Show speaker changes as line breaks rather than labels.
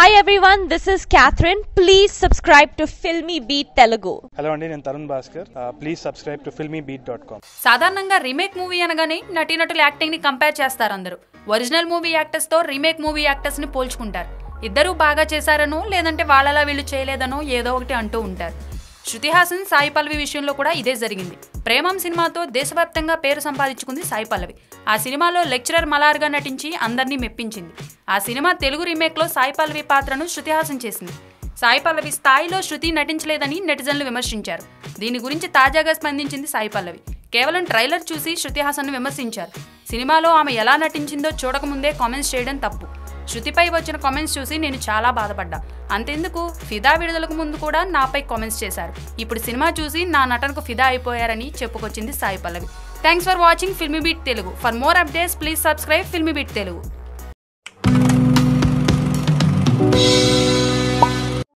Hi everyone, this is Catherine. Please subscribe to Filmy Beat Telugu.
Hello అండి, నేను Tarun Bhaskar. Please subscribe to filmybeat.com.
సాధారణంగా remake movie అనగానే నటీనటుల acting ని compare చేస్తారు అందరూ. ఒరిజినల్ మూవీ యాక్టర్స్ తో రీమేక్ మూవీ యాక్టర్స్ ని పోల్చుకుంటారు. ఇద్దరూ బాగా చేశారనో లేదంటే వాళ్ళలా వీళ్ళు చేయలేదనో ఏదో ఒకటి అంటూ ఉంటారు. శృతి హాసన్ సాయి పల్లవి విషయంలో కూడా ఇదే జరిగింది. ప్రేమం సినిమాతో దేశవ్యాప్తంగా పేరు సంపాదించుకుంది సాయి పల్లవి. ఆ సినిమాలో లెక్చరర్ మలార్గా నటించి అందరినీ మెప్పించింది. ఆ సినిమా తెలుగు రీమేక్లో సాయి పల్లవి పాత్రను శృతి హాసన్ చేసింది. సాయి పల్లవి స్థాయిలో శృతి నటించలేదని నెటిజన్లు విమర్శించారు. దీని గురించి తాజాగా స్పందించింది సాయి పల్లవి. కేవలం ట్రైలర్ చూసి శృతి హాసన్ను విమర్శించారు. సినిమాలో ఆమె ఎలా నటించిందో చూడకముందే కామెంట్స్ చేయడం తప్పు. శృతిపై వచ్చిన కామెంట్స్ చూసి నేను చాలా బాధపడ్డా. అంతెందుకు, ఫిదా విడుదలకు ముందు కూడా నాపై కామెంట్స్ చేశారు. ఇప్పుడు సినిమా చూసి నా నటనకు ఫిదా అయిపోయారని చెప్పుకొచ్చింది Sai Pallavi. Thanks for watching Filmibeat Telugu. For more updates please subscribe Filmibeat Telugu.